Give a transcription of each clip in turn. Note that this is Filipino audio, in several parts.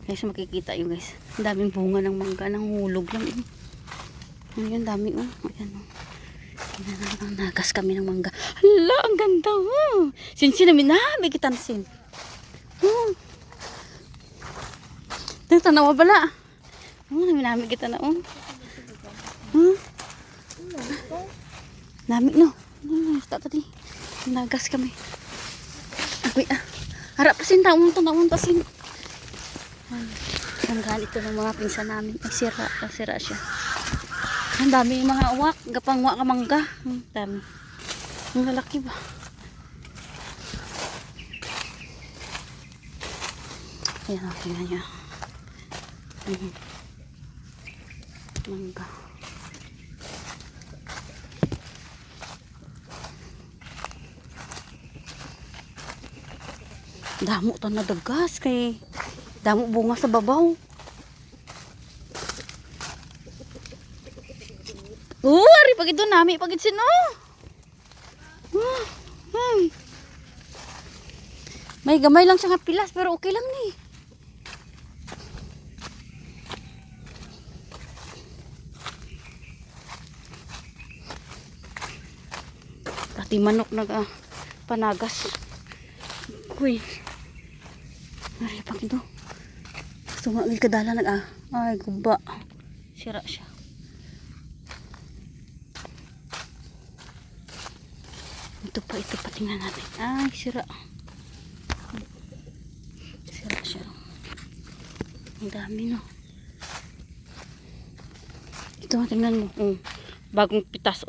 Guys, makikita yun guys. Ang daming bunga ng mangga. Nanghulog lang. Ayan, dami oh. Ayan oh. Ayan, nagas kami ng mangga. Hala, ang ganda oh. Sin namin na. May kita na sin. Tanawa bala. Namin kita na oh. Nami no. Tadi. Nagas kami. Wait ah. Harap pasin taon pasin. Ang ganito ng mga pinsan namin. Ay sira siya. Ang dami yung mga uwak. Gapang uwak ka mangga. Dami. Ang lalaki ba? Ayan o, tingnan niya. Mangga. Damo to na dagas kay damo bunga sa babaw. Ari pagid do nami pagid sino. May gamay lang siya nga pilas pero okay lang ni. Pati manok naga panagas. Kuy. Ay, pagid do. Sumagil kadala ay guba. Sira siya. Ito pa tingnan natin. Ay, sira. Sira siya. Ang dami no. Ito tingnan mo. Bagong pitas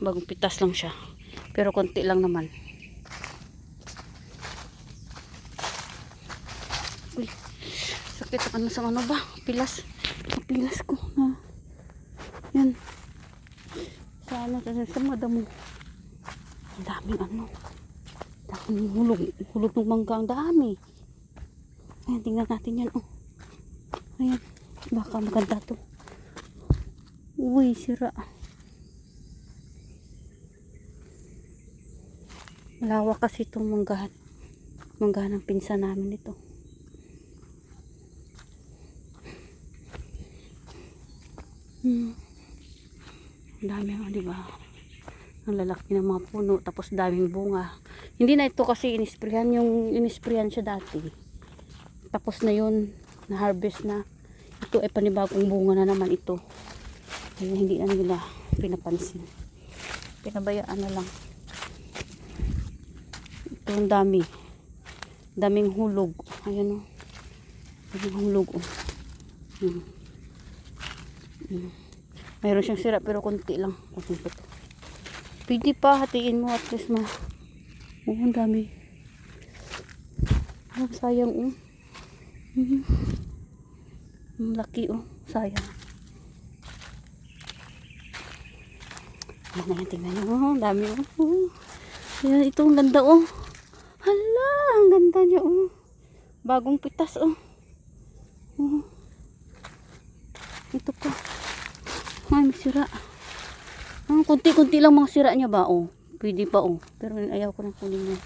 bagong pitas lang siya. Pero konti lang naman. Uy, sakit sa ano ba? Pilas ko na. Yan. Sana sa madamo. Ang daming daming hulog ng mangga, ang dami. Ayan, tingnan natin yan ayan, baka maganda to. Uy, sira. Malawak kasi itong manggahan ng pinsan namin ito. Dami di ba? Ang lalaki ng mga puno tapos daming bunga. Hindi na ito kasi inisprayan, yung inisprayan siya dati. Tapos na yun, na harvest na. Ito ay panibagong bunga na naman ito. Kaya hindi na nila pinapansin. Pinabayaan na lang. Ito ang daming hulog. Ayan daming hulog Mayroon siyang sira pero konti lang. Pwede pa hatiin mo at least ang dami. Sayang ang laki sayang. Ayan, tingnan nyo. Ang dami Ayan, ito ang ganda Hala, ang ganda niya bagong pitas ito pa. Ay, may sira. Kunti-kunti lang mga sira niya ba pwede pa pero ayaw ko nang kunin niya.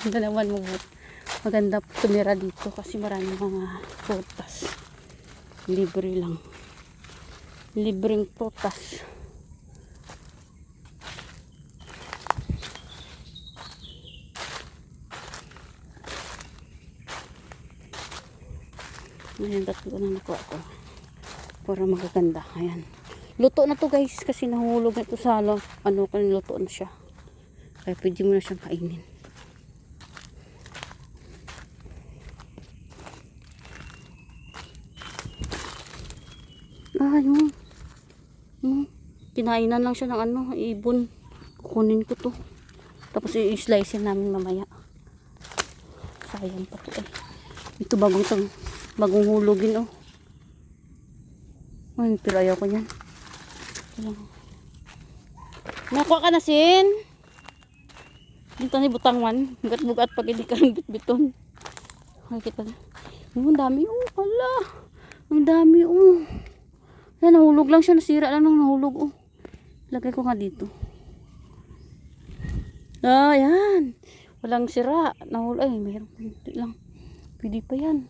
Ganda naman maganda tumira dito kasi maraming mga prutas. Libre lang. Libreng prutas. Ayan, tatlo na nakuha ko para magaganda. Ayan, luto na to guys kasi nahulog na ito sa luto na siya kaya pwede mo na siyang kainin. Ayun, kinainan lang siya ng ibon. Kukunin ko to tapos i-slice namin mamaya. Sayang pa to ito bagong hulogin ay, pero ayaw ko yan. Nakuha ka na sin dito ni butangwan bugat-bugat pag hindi ka rin bitbiton. Ay, kita ang dami hala, ang dami yan, nahulog lang siya, nasira lang nung nahulog lagay ko nga dito. Ah, yan. Walang sira. Nahul ay, mayroon kunti lang. Pwede pa yan.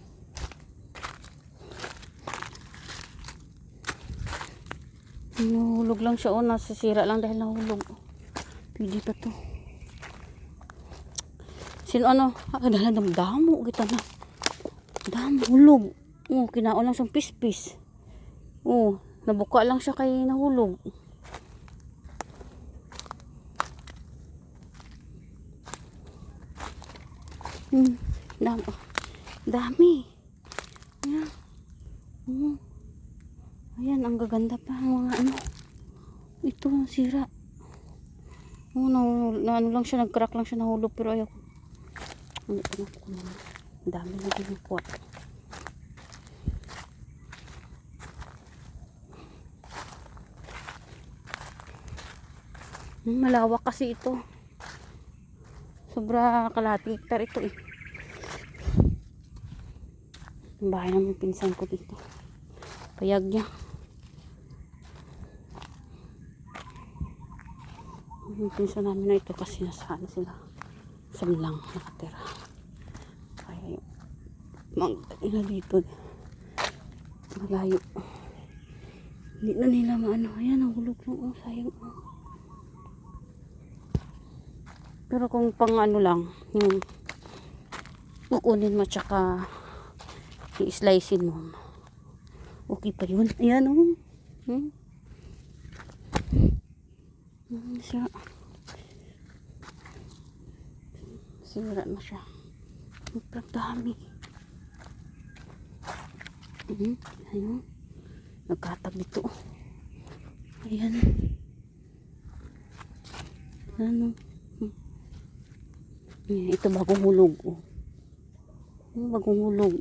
Nahulog lang siya. Oh, nasisira lang dahil nahulog. Pwede pa to. Sino ano? Dahil damo. Kita na. Damo. Hulog. Oh, kinaon lang siyang pispis. Oh, nabuka lang siya kay nahulog. Dami. Dami. Ayan. Ayan, ang gaganda pa mga ano. Ito ang sira. Oh, na ano lang siya, nag-crack lang siya, nahulog pero ayaw. Ano ko naman. Dami na din po. Malawak kasi ito. Sobra kalahati hektar ito eh. Ang bahay namin pinsan ko dito. Payag niya. Yung pinsan namin na ito kasi nasaan sila. Samlang nakatira. Kaya yung mga dito. Malayo. Hindi na nila maano. Ayan, nahulog lang. Oh, sayang. Pero kung pang ano lang, yung kukunin mo tsaka i-slicein mo. Okay pa yun. Ayan o. Sira. Sira na siya. Ang dami. Ayun. Nagkatag dito. Ayan. Ano? Ito bagong hulog. Bagong hulog.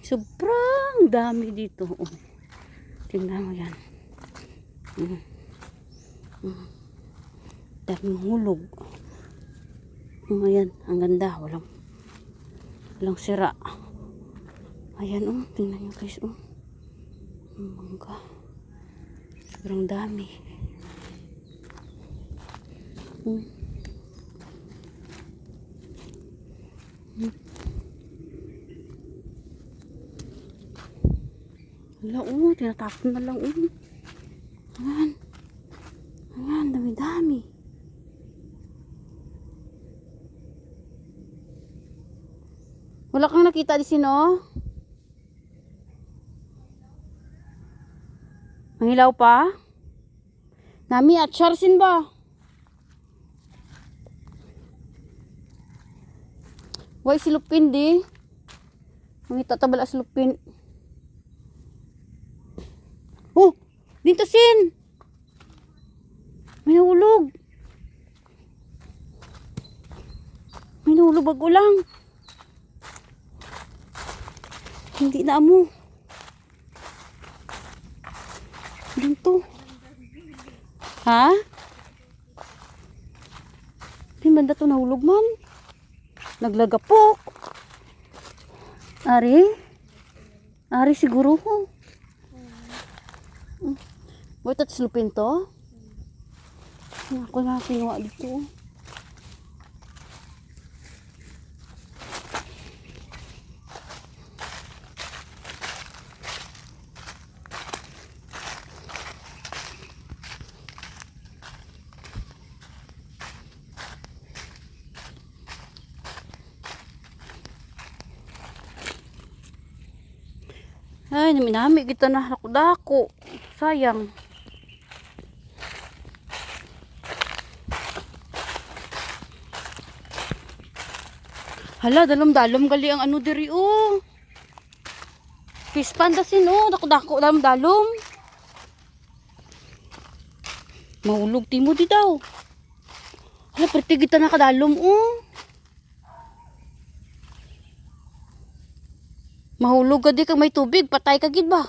Sobrang dami dito. Tingnan mo yan. Daming hulog. Ayan, ang ganda. Walang sira. Ayan tingnan nyo guys. Mangga. Sobrang dami. Hala, tinatapon na lang. Ayan. Ayan, dami-dami. Wala kang nakita di sino? Ang hilaw pa? Nami at Charsin ba? Why silupin di? Mangita tabala silupin. Oh, dito sin. May nahulog. May nahulog bago lang. Hindi na mo. Dito. Ha? Di banda to nahulog man. Naglagapok. Ari siguro ko. Wait, at slupin to? Ako na kinuha dito. Ay, naminami kita na dako. Sayang. Hala, dalom-dalom gali ang ano diri Fish panda sin dako-dako dalom-dalom. Mahulog timo di daw. Hala, perti kita nakadalom Mahulog ka di kag may tubig, patay ka gid ba?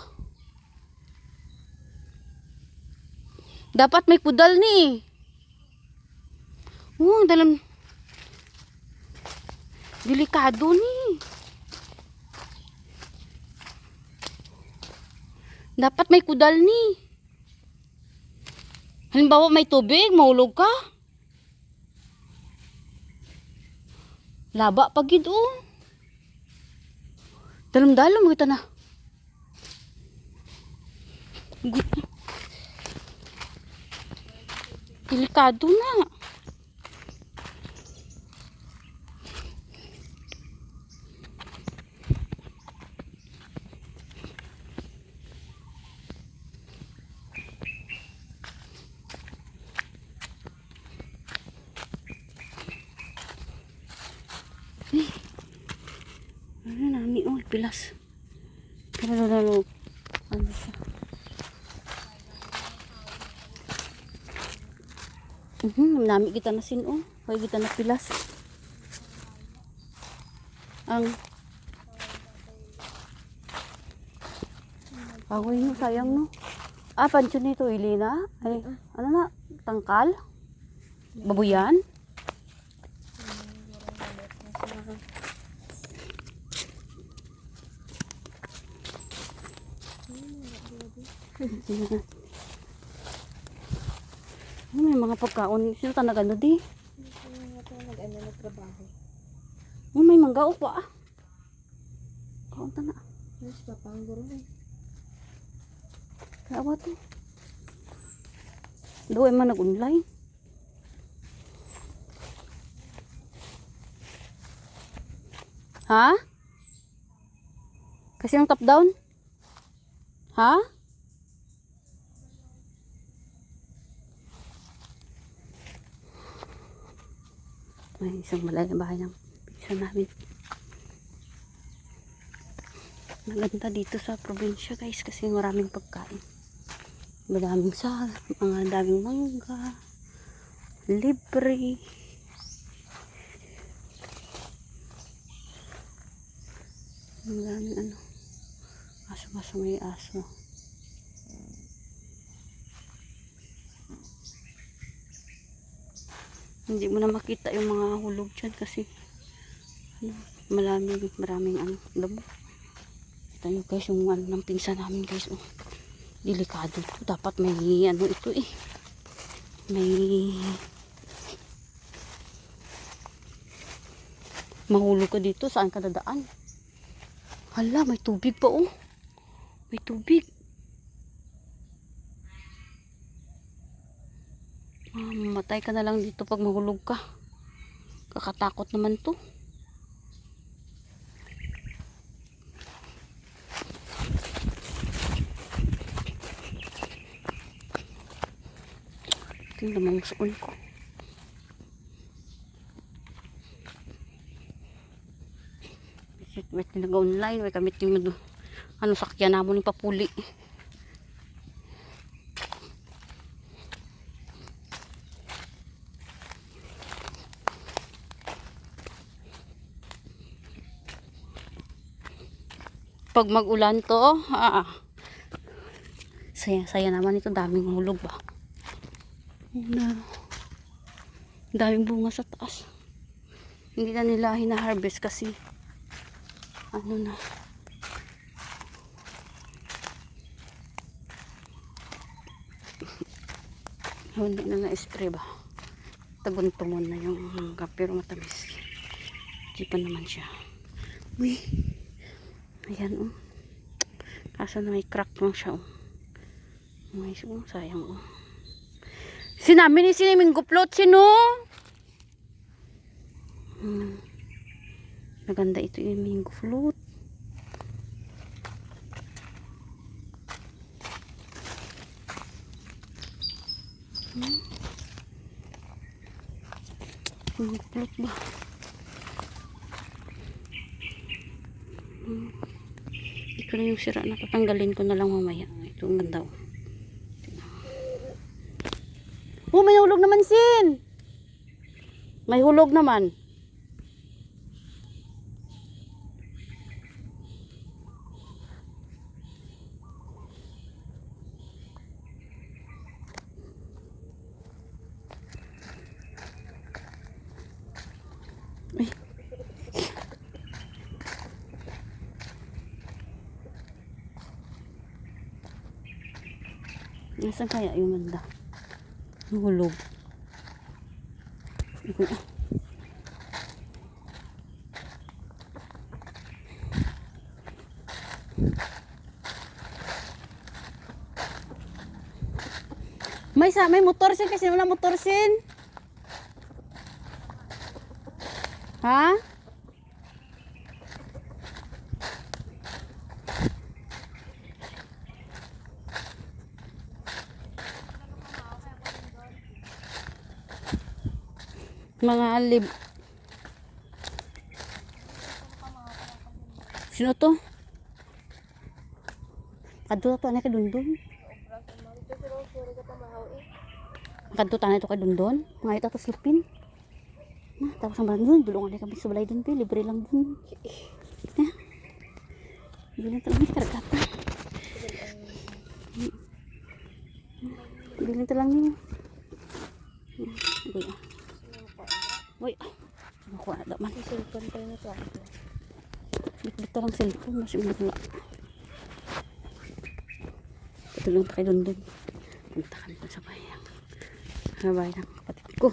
Dapat may pudal ni. Dalam delikado ni. Dapat may kudal ni. Halimbawa may tubig, mahulog ka. Laba pagid oh. Dalam-dalam kita na. Delikado na. Ano nami oh, pilas. Lalo. Ano siya? Nami kita na sin oh. Kaya kita na pilas. Ang agoy no, sayang no. Ah, pancho nito, Ilina. Ay, ano na? Tangkal? Babuyan? May mga pagkaon. Sino ta nag-ano di? Nagtrabaho. May mangga o pa ah. Kaon ta na. Mas papangguro eh. Kaya ba to? Doon man nag-online. Ha? Kasi yung top down? Ha? May isang malaking bahay ng pizza namin. Maganda dito sa probinsya guys kasi maraming pagkain. Madaming mga daming mangga. Libre. Maraming ano. Aso may aso. Hindi mo na makita yung mga hulog dyan kasi ano, maraming ano, damo. Kita nyo guys yung ano ng pinsa namin guys. Oh. Delikado to. Dapat may ano ito eh. May mahulog ka dito. Saan ka dadaan? Hala, may tubig pa oh. May tubig. Mamatay ka na lang dito pag mahulog ka. Kakatakot naman to. Tingnan mo sa ko. Wait nag-online. Wait kami tingnan ano sakyan namon ni papuli. Pag mag-ulan to, saya naman ito, daming hulog ba. Daming bunga sa taas. Hindi na nila hina-harvest kasi ano na. Hindi na na-spray ba. Taguntumon na yung mangga pero matamis. Di pa naman siya. Uy. Ayan oh. Kaso na may crack lang siya oh. May sayang oh. Sinabi ni siniming guplot sino? Maganda ito yung mango float. Mango float ba? Ito na yung sira na tatanggalin ko na lang mamaya. Ito ang ganda. Oh, may hulog naman sin. May hulog naman. Ay. Nasaan kaya yung banda? Hulog. Okay. May motor sin kasi wala motor sin. Ha? Mga alib. Sino to? Kadto to na kay Dundon. Kadto tanay to kay Dundon. Mga ito to slipin. Na, tapos ang barangay, dulungan na kami sa balay dun, libre lang dun. Bilhin talang ni karagata. Bilhin talang ni. Uy, nakuha na daman. Cellphone tayo na to. Bit-bit lang cellphone, masih wala. Ito lang pa kay Dundon. Punta kami sa bayang. Sa bayang kapatid ko.